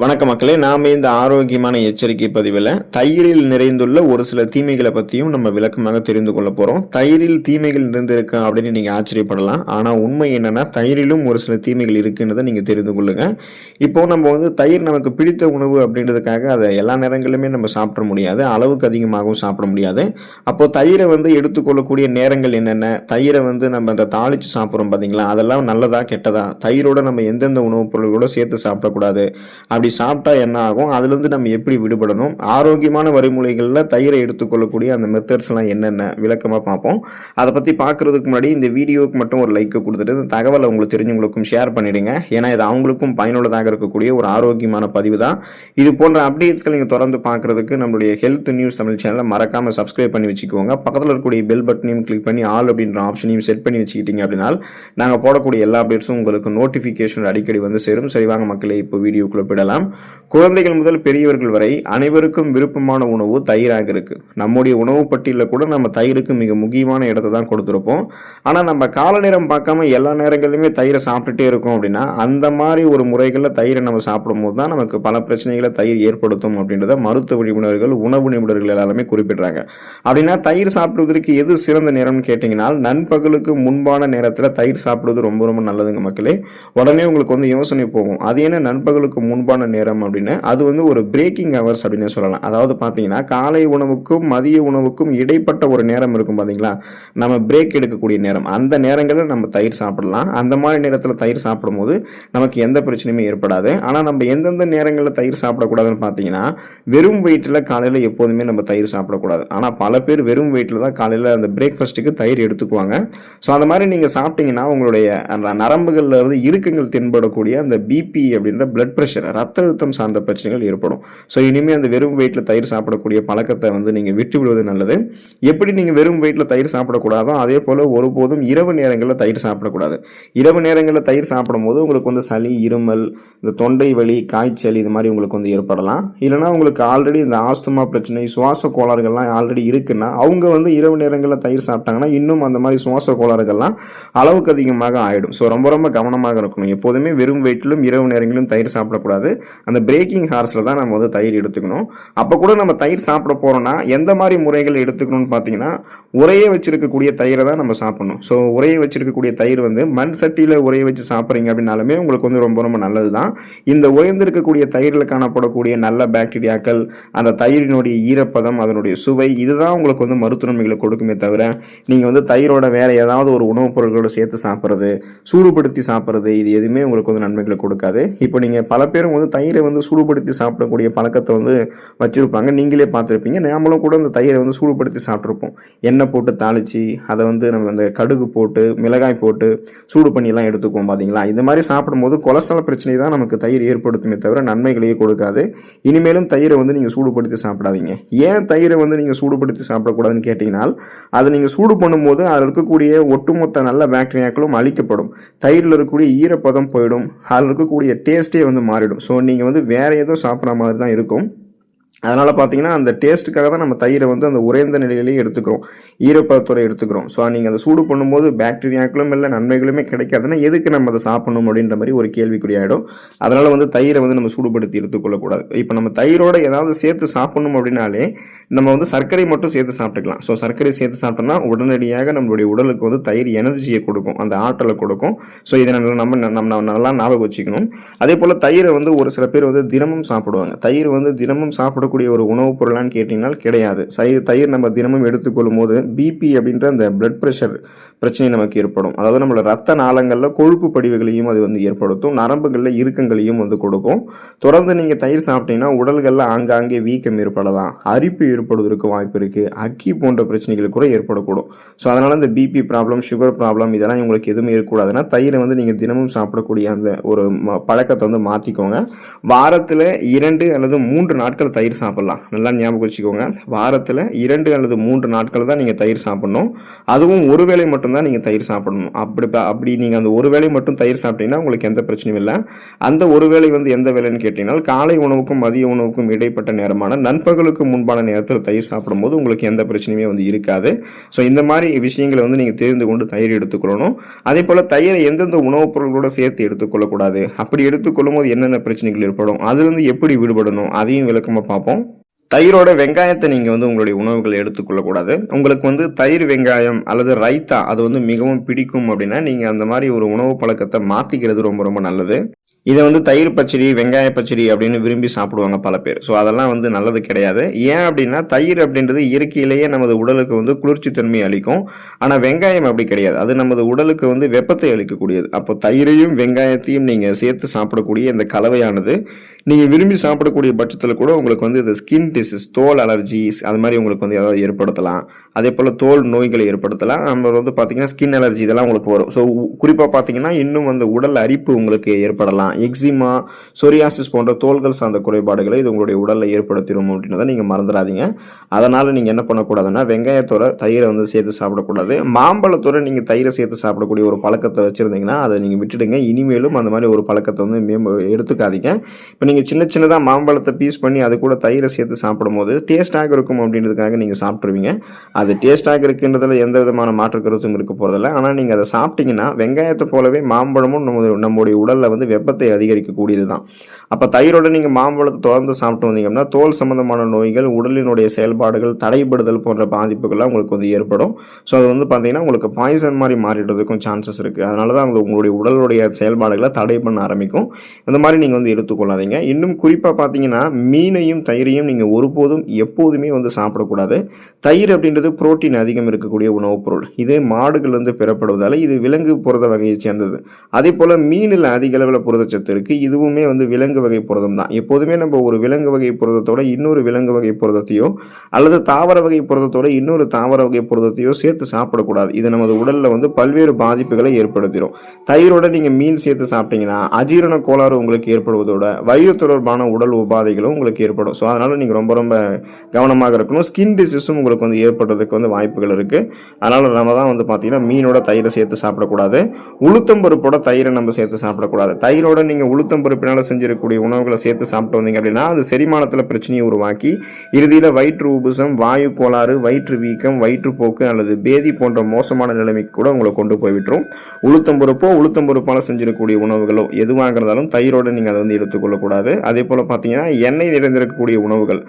வணக்க மக்களே, நாம இந்த ஆரோக்கியமான எச்சரிக்கை பதிவில் தயிரில் நிறைந்துள்ள ஒரு சில தீமைகளை பற்றியும் நம்ம விளக்கமாக தெரிந்து கொள்ள போகிறோம். தயிரில் தீமைகள் நிறைந்திருக்கு அப்படின்னு நீங்கள் ஆச்சரியப்படலாம். ஆனால் உண்மை என்னென்னா தயிரிலும் ஒரு சில தீமைகள் இருக்குன்றதை நீங்கள் தெரிந்து கொள்ளுங்க. இப்போ நம்ம தயிர் நமக்கு பிடித்த உணவு அப்படின்றதுக்காக அதை எல்லா நேரங்களிலுமே நம்ம சாப்பிட முடியாது, அளவுக்கு அதிகமாகவும் சாப்பிட முடியாது. அப்போ தயிரை எடுத்துக்கொள்ளக்கூடிய நேரங்கள் என்னென்ன, தயிரை நம்ம அந்த தாளித்து சாப்பிட்றோம் பார்த்தீங்களா, அதெல்லாம் நல்லதா கெட்டதா, தயிரோட நம்ம எந்தெந்த உணவுப் பொருள்களோட சேர்த்து சாப்பிடக்கூடாது, அப்படி சாப்பிட்டா என்ன ஆகும், அதுலேருந்து நம்ம எப்படி விடுபடணும், ஆரோக்கியமான வழிமுறைகளில் தயிரை எடுத்துக்கொள்ளக்கூடிய அந்த மெத்தட்ஸ்லாம் என்னென்ன விளக்கமாக பார்ப்போம். அதை பற்றி பார்க்குறதுக்கு முன்னாடி இந்த வீடியோவுக்கு மட்டும் ஒரு லைக் கொடுத்துட்டு இந்த தகவலை உங்களுக்கு தெரிஞ்சவங்களுக்கும் ஷேர் பண்ணிவிடுங்க. ஏன்னா இது அவங்களுக்கும் பயனுள்ளதாக இருக்கக்கூடிய ஒரு ஆரோக்கியமான பதிவு தான். இது போன்ற அப்டேட்ஸ்கள் நீங்கள் தொடர்ந்து பார்க்குறதுக்கு நம்மளுடைய ஹெல்த் நியூஸ் தமிழ் சேனலை மறக்காமல் சப்ஸ்கிரைப் பண்ணி வச்சுக்கோங்க. பக்கத்தில் இருக்கக்கூடிய பெல் பட்டனையும் கிளிக் பண்ணி ஆல் அப்படின்ற ஆப்ஷனையும் செட் பண்ணி வச்சுக்கிட்டீங்க அப்படின்னா நாங்கள் போடக்கூடிய எல்லா அப்டேட்ஸும் உங்களுக்கு நோட்டிஃபிகேஷன் அடிக்கடி சேரும். சரி வாங்க மக்களே, இப்போ வீடியோக்குள்ள போயிடலாம். குழந்தைகள் முதல் பெரியவர்கள் வரை அனைவருக்கும் விருப்பமான உணவு தயிராக இருக்கு. நம்முடைய உணவு பட்டியலில் கூட நம்ம தயிருக்கு மிக முக்கியமான இடத்தை தான் கொடுத்துருப்போம். ஆனால் நம்ம கால நேரம் பார்க்காம எல்லா நேரங்களிலுமே தயிரை சாப்பிட்டுட்டே இருக்கோம் அப்படின்னா அந்த மாதிரி ஒரு முறைகளில் தயிரை நம்ம சாப்பிடும்போது தான் நமக்கு பல பிரச்சனைகளை தயிர் ஏற்படுத்தும் அப்படின்றத மருத்துவ நிபுணர்கள், உணவு நிபுணர்கள் எல்லாருமே குறிப்பிடுறாங்க. அப்படின்னா தயிர் சாப்பிடுவதற்கு எது சிறந்த நேரம்னு கேட்டிங்கன்னா நண்பகலுக்கு முன்பான நேரத்தில் தயிர் சாப்பிடுவது ரொம்ப ரொம்ப நல்லதுங்க மக்களே. உடனே உங்களுக்கு யோசனை போகும், அது என்ன நண்பகலுக்கு முன்பான நேரம் அப்படின்னு. அது ஒரு பிரேக்கிங் ஹவர்ஸ் அப்படின்னு சொல்லலாம். அதாவது பார்த்தீங்கன்னா காலை உணவுக்கும் மதிய உணவுக்கும் இடைப்பட்ட ஒரு நேரம் இருக்கும் பார்த்தீங்களா, நம்ம பிரேக் எடுக்கக்கூடிய நேரம். அந்த நேரங்களில் நம்ம தயிர் சாப்பிடலாம். அந்த மாதிரி நேரத்தில் தயிர் சாப்பிடும்போது நமக்கு எந்த பிரச்சனையுமே ஏற்படாது. ஆனால் நம்ம எந்தெந்த நேரங்களில் தயிர் சாப்பிடக்கூடாதுன்னு பார்த்தீங்கன்னா வெறும் வயிற்றில் காலையில் எப்போதுமே நம்ம தயிர் சாப்பிடக்கூடாது. ஆனால் பல பேர் வெறும் வயிற்றில் தான் காலையில் அந்த பிரேக்ஃபாஸ்ட்டுக்கு தயிர் எடுத்துக்குவாங்க. ஸோ அந்த மாதிரி நீங்கள் சாப்பிட்டீங்கன்னா உங்களுடைய அந்த நரம்புகளில் இறுக்கங்கள் தென்படக்கூடிய அந்த பிபி அப்படின்ற பிளட் ப்ரெஷர், ரத்த அழுத்தம் சார்ந்த பிரச்சனைகள் ஏற்படும். ஸோ இனிமேல் அந்த வெறும் வெயிட்டில் தயிர் சாப்பிடக்கூடிய பழக்கத்தை நீங்கள் விட்டு விடுவது நல்லது. எப்படி நீங்கள் வெறும் வெயிட்டில் தயிர் சாப்பிடக்கூடாதோ அதே போல் ஒருபோதும் இரவு நேரங்களில் தயிர் சாப்பிடக்கூடாது. இரவு நேரங்களில் தயிர் சாப்பிடும்போது உங்களுக்கு சளி, இருமல், இந்த தொண்டை வலி, காய்ச்சல் இது மாதிரி உங்களுக்கு ஏற்படலாம். இல்லைனா உங்களுக்கு ஆல்ரெடி இந்த ஆஸ்துமா பிரச்சனை, சுவாச கோளாறுகள்லாம் ஆல்ரெடி இருக்குன்னா அவங்க இரவு நேரங்களில் தயிர் சாப்பிட்டாங்கன்னா இன்னும் அந்த மாதிரி சுவாச கோளாறுகள்லாம் அளவுக்கு அதிகமாக ஆகிடும். ஸோ ரொம்ப ரொம்ப கவனமாக இருக்கணும். எப்போதுமே வெறும் வெயிட்டிலும் இரவு நேரங்களிலும் தயிர் சாப்பிடக்கூடாது. அந்த பிரேக்கிங் ஹார்ஸில் தான் நம்ம தயிர் எடுத்துக்கணும். அப்போ கூட நம்ம தயிர் சாப்பிட போகிறோம்னா எந்த மாதிரி முறைகள் எடுத்துக்கணும்னு பார்த்தீங்கன்னா உரைய வச்சிருக்கக்கூடிய தயிரை தான் நம்ம சாப்பிடணும். ஸோ உரைய வச்சிருக்கக்கூடிய தயிர் மண் சட்டியில் உரைய வச்சு சாப்பிட்றீங்க அப்படின்னாலுமே உங்களுக்கு ரொம்ப ரொம்ப நல்லது தான். இந்த உயர்ந்திருக்கக்கூடிய தயிரில் காணப்படக்கூடிய நல்ல பாக்டீரியாக்கள், அந்த தயிரினுடைய ஈரப்பதம், அதனுடைய சுவை, இதுதான் உங்களுக்கு மருத்துவ நன்மைகளை கொடுக்குமே தவிர நீங்கள் தயிரோட வேற ஏதாவது ஒரு உணவுப் பொருட்களோட சேர்த்து சாப்பிட்றது, சூடுபடுத்தி சாப்பிட்றது, இது எதுவுமே உங்களுக்கு நன்மைகளை கொடுக்காது. இப்போ நீங்கள் பல பேரும் தயிரை சூடுபடுத்தி சாப்பிடக்கூடிய பழக்கத்தை வச்சிருப்பாங்க. நீங்களே பார்த்துருப்பீங்க. நாமளும் கூட அந்த தயிரை சூடுபடுத்தி சாப்பிட்ருப்போம். எண்ணெய் போட்டு தாளித்து அதை நம்ம அந்த கடுகு போட்டு மிளகாய் போட்டு சூடு பண்ணிலாம் எடுத்துக்குவோம் பார்த்தீங்களா. இந்த மாதிரி சாப்பிடும்போது கொலஸ்ட்ரால் பிரச்சனை தான் நமக்கு தயிர் ஏற்படுத்துமே தவிர நன்மைகளையே கொடுக்காது. இனிமேலும் தயிரை நீங்கள் சூடுபடுத்தி சாப்பிடாதீங்க. ஏன் தயிரை நீங்கள் சூடுபடுத்தி சாப்பிடக்கூடாதுன்னு கேட்டிங்கன்னா அதை நீங்கள் சூடு பண்ணும்போது அதில் இருக்கக்கூடிய ஒட்டுமொத்த நல்ல பாக்டீரியாக்களும் அழிக்கப்படும். தயிரில் இருக்கக்கூடிய ஈரப்பதம் போயிடும். அதில் இருக்கக்கூடிய டேஸ்ட்டே மாறிடும். ஸோ நீங்கள் வேற ஏதோ சாப்பிட்ற மாதிரி தான் இருக்கும். அதனால் பார்த்தீங்கன்னா அந்த டேஸ்ட்டுக்காக தான் நம்ம தயிரை அந்த உறைந்த நிலையிலேயே எடுத்துக்கிறோம், ஈரப்பதத்தோடு எடுத்துக்கிறோம். ஸோ நீங்கள் அதை சூடு பண்ணும்போது பாக்டீரியாக்களும் இல்லை நன்மைகளுமே கிடைக்காதுன்னா எதுக்கு நம்ம அதை சாப்பிடணும் அப்படின்ற மாதிரி ஒரு கேள்விக்குறியாயிடும். அதனால் தயிரை நம்ம சூடுபடுத்தி எடுத்துக்கொள்ளக்கூடாது. இப்போ நம்ம தயிரோடு ஏதாவது சேர்த்து சாப்பிடணும் அப்படின்னாலே நம்ம சர்க்கரை மட்டும் சேர்த்து சாப்பிட்டுக்கலாம். ஸோ சர்க்கரை சேர்த்து சாப்பிட்டோம்னா உடனடியாக நம்மளுடைய உடலுக்கு தயிர் எனர்ஜியை கொடுக்கும், அந்த ஆற்றலை கொடுக்கும். ஸோ இதை நம்ம நல்லா ஞாபகம் வச்சுக்கணும். அதே போல் தயிரை ஒரு சில பேர் தினமும் சாப்பிடுவாங்க. தயிர் தினமும் சாப்பிட ஒரு உணவுப் பொருளான்னு கேட்டீங்கன்னா கிடையாது. தயிர் நம்ம தினமும் எடுத்துக்கொள்ளும் போது பிபி அப்படின்ற அந்த பிளட் பிரஷர் பிரச்சனை நமக்கு ஏற்படும். அதாவது நம்மளோட ரத்த நாளங்களில் கொழுப்பு படிவுகளையும் அது ஏற்படுத்தும், நரம்புகளில் இறுக்கங்களையும் கொடுக்கும். தொடர்ந்து நீங்கள் தயிர் சாப்பிட்டீங்கன்னா உடல்களில் ஆங்காங்கே வீக்கம் ஏற்படலாம், அரிப்பு ஏற்படுவதற்கு வாய்ப்பு இருக்குது, அக்கி போன்ற பிரச்சனைகள் கூட ஏற்படக்கூடும். ஸோ அதனால் இந்த பிபி ப்ராப்ளம், சுகர் ப்ராப்ளம் இதெல்லாம் உங்களுக்கு எதுவுமே இருக்கக்கூடாதுன்னா தயிரை நீங்கள் தினமும் சாப்பிடக்கூடிய அந்த ஒரு பழக்கத்தை மாற்றிக்கோங்க. வாரத்தில் 2 அல்லது 3 நாட்கள் தயிர் சாப்பிடலாம். நல்லா ஞாபகம் வச்சுக்கோங்க. வாரத்தில் 2 அல்லது 3 நாட்கள் தான் நீங்கள் தயிர் சாப்பிடணும். அதுவும் ஒரு வேளை மட்டும்தான் நீங்கள் தயிர் சாப்பிடணும். அப்படி நீங்கள் அந்த ஒரு வேளை மட்டும் தயிர் சாப்பிட்டீங்கன்னா உங்களுக்கு எந்த பிரச்சனையும் இல்லை. அந்த ஒரு வேளை வந்து எந்த வேலைன்னு கேட்டீங்கன்னா, காலை உணவுக்கும் மதிய உணவுக்கும் இடைப்பட்ட நேரமான நண்பகலுக்கு முன்பான நேரத்தில் தயிர் சாப்பிடும்போது உங்களுக்கு எந்த பிரச்சனையுமே வந்து இருக்காது. ஸோ இந்த மாதிரி விஷயங்களை வந்து நீங்கள் தெரிந்து கொண்டு தயிர் எடுத்துக்கொள்ளணும். அதே போல் தயிரை எந்தெந்த உணவுப் பொருட்களோட சேர்த்து எடுத்துக்கொள்ளக்கூடாது, அப்படி எடுத்துக்கொள்ளும் போது என்னென்ன பிரச்சனைகள் ஏற்படும், அதுலேருந்து எப்படி விடுபடணும், அதையும் விளக்கமாக பார்ப்போம். தயிரோட வெங்காயத்தை நீங்கள் வந்து உங்களுடைய உணவுகளை எடுத்துக்கொள்ளக்கூடாது. உங்களுக்கு வந்து தயிர் வெங்காயம் அல்லது ரைத்தா அது வந்து மிகவும் பிடிக்கும் அப்படின்னா நீங்கள் அந்த மாதிரி ஒரு உணவு பழக்கத்தை மாற்றிக்கிறது ரொம்ப ரொம்ப நல்லது. இதை வந்து தயிர் பச்சடி, வெங்காய பச்சடி அப்படின்னு விரும்பி சாப்பிடுவாங்க பல பேர். ஸோ அதெல்லாம் வந்து நல்லது கிடையாது. ஏன் அப்படின்னா தயிர் அப்படின்றது இயற்கையிலேயே நமது உடலுக்கு வந்து குளிர்ச்சி தன்மையை அளிக்கும். ஆனால் வெங்காயம் அப்படி கிடையாது. அது நமது உடலுக்கு வந்து வெப்பத்தை அளிக்கக்கூடியது. அப்போ தயிரையும் வெங்காயத்தையும் நீங்கள் சேர்த்து சாப்பிடக்கூடிய இந்த கலவையானது நீங்கள் விரும்பி சாப்பிடக்கூடிய பட்சத்தில் கூட உங்களுக்கு வந்து இந்த ஸ்கின் டிசீஸ், தோல் அலர்ஜிஸ் அது மாதிரி உங்களுக்கு வந்து ஏதாவது ஏற்படுத்தலாம். அதே போல் தோல் நோய்களை ஏற்படுத்தலாம். நம்ம வந்து பார்த்தீங்கன்னா ஸ்கின் அலர்ஜி இதெல்லாம் உங்களுக்கு வரும். ஸோ குறிப்பாக பார்த்தீங்கன்னா இன்னும் வந்து உடல் அரிப்பு உங்களுக்கு ஏற்படலாம். எக்ஸிமா, சொரியாசிஸ் போன்ற தோள்கள் சார்ந்த குறைபாடுகளை இது உங்களுடைய உடலில் ஏற்படுத்திடும் அப்படின்றத நீங்கள் மறந்துடாதீங்க. அதனால் நீங்கள் என்ன பண்ணக்கூடாதுன்னா வெங்காயத்தோட தயிரை வந்து சேர்த்து சாப்பிடக்கூடாது. மாம்பழத்தோட நீங்கள் தயிரை சேர்த்து சாப்பிடக்கூடிய ஒரு பழக்கத்தை வச்சுருந்தீங்கன்னா அதை நீங்கள் விட்டுடுங்க. இனிமேலும் அந்த மாதிரி ஒரு பழக்கத்தை வந்து எடுத்துக்காதீங்க. இப்போ நீங்கள் சின்ன சின்னதாக மாம்பழத்தை பீஸ் பண்ணி அது கூட தயிரை சேர்த்து சாப்பிடும்போது டேஸ்ட்டாக இருக்கும் அப்படின்றதுக்காக நீங்கள் சாப்பிட்ருவீங்க. அது டேஸ்ட்டாக இருக்குன்றதுல எந்த விதமான மாற்று கருத்தும் இருக்க போகிறதில்ல. ஆனால் நீங்கள் அதை சாப்பிட்டீங்கன்னா வெங்காயத்தை போலவே மாம்பழமும் நம்முடைய உடலில் வந்து வெப்பத்தை அதிகரிக்கக்கூடியது தான். அப்போ தயிரோட நீங்கள் மாம்பழத்தை தொடர்ந்து சாப்பிட்டு வந்தீங்கன்னா தோல் சம்பந்தமான நோய்கள், உடலினுடைய செயல்பாடுகள் தடைபடுதல் போன்ற பாதிப்புகள்லாம் உங்களுக்கு வந்து ஏற்படும். ஸோ அது வந்து பார்த்தீங்கன்னா உங்களுக்கு பாய்சன் மாதிரி மாறிடுறதுக்கும் சான்சஸ் இருக்குது. அதனால தான் உங்களுடைய உடலுடைய செயல்பாடுகளை தடை பண்ண ஆரம்பிக்கும். இந்த மாதிரி நீங்கள் வந்து எடுத்துக்கொள்ளாதீங்க. இன்னும் குறிப்பாக பார்த்தீங்கன்னா மீனையும் தயிரையும் நீங்கள் ஒருபோதும் எப்போதுமே வந்து சாப்பிடக்கூடாது. தயிர் அப்படின்றது புரோட்டீன் அதிகம் இருக்கக்கூடிய உணவுப் பொருள். இது மாடுகளிலிருந்து பெறப்படுவதால் இது விலங்கு புரத வகையை சேர்ந்தது. அதே போல் மீனில் அதிக அளவில் புரதச்சத்து இருக்குது. இதுவுமே வந்து விலங்கு வகை புரதம் தான். எப்போதுமே நம்ம ஒரு விலங்கு வகை புரதத்தோட இன்னொரு விலங்கு வகை புரதத்தையோ அல்லது தாவர வகை புரதத்தோட இன்னொரு தாவர வகை புரதத்தையோ சேர்த்து சாப்பிடக்கூடாது. இது நமது உடலில் வந்து பல்வேறு பாதிப்புகளை ஏற்படுத்திடும். தயிரோட நீங்கள் மீன் சேர்த்து சாப்பிட்டீங்கன்னா அஜீரண கோளாறு உங்களுக்கு ஏற்படுவதோட வயிறு தொடர்பான உடல் உபாதைகளும் உங்களுக்கு ஏற்படும். ஸோ அதனால் நீங்கள் ரொம்ப ரொம்ப கவனமாக இருக்கணும். ஸ்கின் டிசீஸும் உங்களுக்கு வந்து ஏற்படுறதுக்கு வந்து வாய்ப்புகள் இருக்குது. அதனால் நம்ம தான் வந்து பார்த்தீங்கன்னா மீனோட தயிரை சேர்த்து சாப்பிடக்கூடாது. உளுத்தம்பருப்போட தயிரை நம்ம சேர்த்து சாப்பிடக்கூடாது. தயிரோட நீங்கள் உளுத்தம்பருப்பினால் செஞ்சிருக்கக்கூடிய உணவுகளை சேர்த்து சாப்பிட்டு வந்தீங்க அப்படின்னா அது செரிமானத்தில் பிரச்சனையை உருவாக்கி இறுதியில் வயிற்று உபுசம், வாயு கோளாறு, வயிற்று வீக்கம், வயிற்றுப்போக்கு அல்லது பேதி போன்ற மோசமான நிலைமைக்கு கூட உங்களை கொண்டு போய்விட்டுரும். உளுத்தம்பருப்பால் செஞ்சிருக்கக்கூடிய உணவுகளோ எதுவாக இருந்தாலும் தயிரோட நீங்கள் அதை வந்து எடுத்துக்கொள்ளக்கூடாது. அதே போல் பார்த்தீங்கன்னா எண்ணெய் நிறைந்திருக்கக்கூடிய உணவுகள்,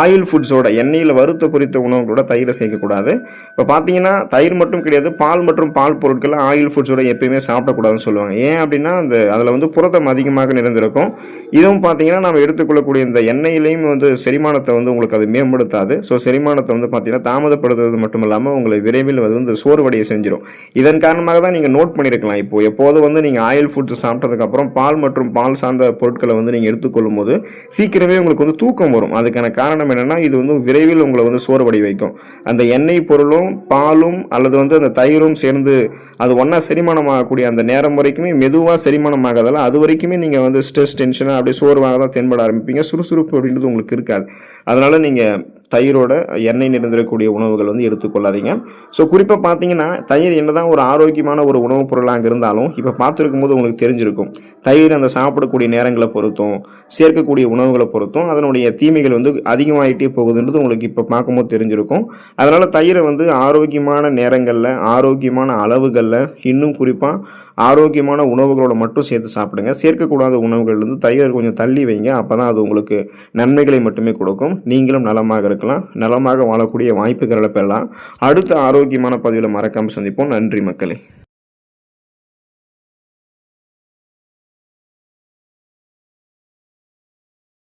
ஆயில் ஃபுட்ஸோட எண்ணெயில் வறுத்த பொரித்த உணவுகளோட தயிரை சேர்க்கக்கூடாது. இப்போ பார்த்தீங்கன்னா தயிர் மட்டும் கிடையாது, பால் மற்றும் பால் பொருட்கள் ஆயில் ஃபுட்ஸோட எப்பயுமே சாப்பிடக்கூடாதுன்னு சொல்லுவாங்க. ஏன் அப்படின்னா அதில் வந்து புரதம் அதிகமாக நிறைந்திருக்கும். இதுவும் பார்த்தீங்கன்னா நம்ம எடுத்துக்கொள்ளக்கூடிய இந்த எண்ணெயிலையும் வந்து செரிமானத்தை வந்து உங்களுக்கு அது மேம்படுத்தாது. ஸோ செரிமானத்தை வந்து பார்த்தீங்கன்னா தாமதப்படுத்துறது மட்டும் இல்லாமல் உங்களை விரைவில் வந்து சோர்வடைய செஞ்சிடும். இதன் காரணமாக தான் நீங்கள் நோட் பண்ணியிருக்கலாம். இப்போ எப்போது வந்து நீங்கள் ஆயில் ஃபுட்ஸ் சாப்பிட்டதுக்கப்புறம் பால் மற்றும் பால் சார்ந்த பொருட்களை வந்து நீங்கள் எடுத்துக்கொள்ளும் போது சீக்கிரமே உங்களுக்கு வந்து தூக்கம் வரும். அதுக்கான காரணம் என்னன்னா இது வந்து விரைவில் உங்களை வந்து சோர்வடை வைக்கும். அந்த எண்ணெய் பொருளும் பாலும் அல்லது வந்து அந்த தயிரும் சேர்ந்து அது ஒன்றா செரிமானமாகக்கூடிய அந்த நேரம் வரைக்குமே மெதுவாக செரிமானமாகதால் அது வரைக்குமே நீங்கள் வந்து ஸ்ட்ரெஸ், டென்ஷனாக அப்படியே சோர்வாக தான் தென்பட ஆரம்பிப்பீங்க. சுறுசுறுப்பு அப்படின்றது உங்களுக்கு இருக்காது. அதனால நீங்கள் தயிரோட எண்ணெய் நிறைந்திருக்கக்கூடிய உணவுகள் வந்து எடுத்துக்கொள்ளாதீங்க. ஸோ குறிப்பாக பார்த்தீங்கன்னா தயிர் என்னதான் ஒரு ஆரோக்கியமான ஒரு உணவுப் பொருளாக இருந்தாலும் இப்போ பார்த்துருக்கும் போது உங்களுக்கு தெரிஞ்சிருக்கும் தயிர் அந்த சாப்பிடக்கூடிய நேரங்களை பொறுத்தும் சேர்க்கக்கூடிய உணவுகளை பொறுத்தும் அதனுடைய தீமைகள் வந்து அதிகமாகிட்டே போகுதுன்றது உங்களுக்கு இப்போ பார்க்கும்போது தெரிஞ்சிருக்கும். அதனால் தயிரை வந்து ஆரோக்கியமான நேரங்களில், ஆரோக்கியமான அளவுகளில், இன்னும் குறிப்பாக ஆரோக்கியமான உணவுகளோட மட்டும் சேர்த்து சாப்பிடுங்க. சேர்க்கக்கூடாத உணவுகள்லேருந்து தயிர் கொஞ்சம் தள்ளி வைங்க. அப்போ தான் அது உங்களுக்கு நன்மைகளை மட்டுமே கொடுக்கும். நீங்களும் நலமாக இருக்கலாம், நலமாக வாழக்கூடிய வாய்ப்புகளை பெறலாம். அடுத்த ஆரோக்கியமான பதிவில் மறக்காமல் சந்திப்போம். நன்றி மக்களே.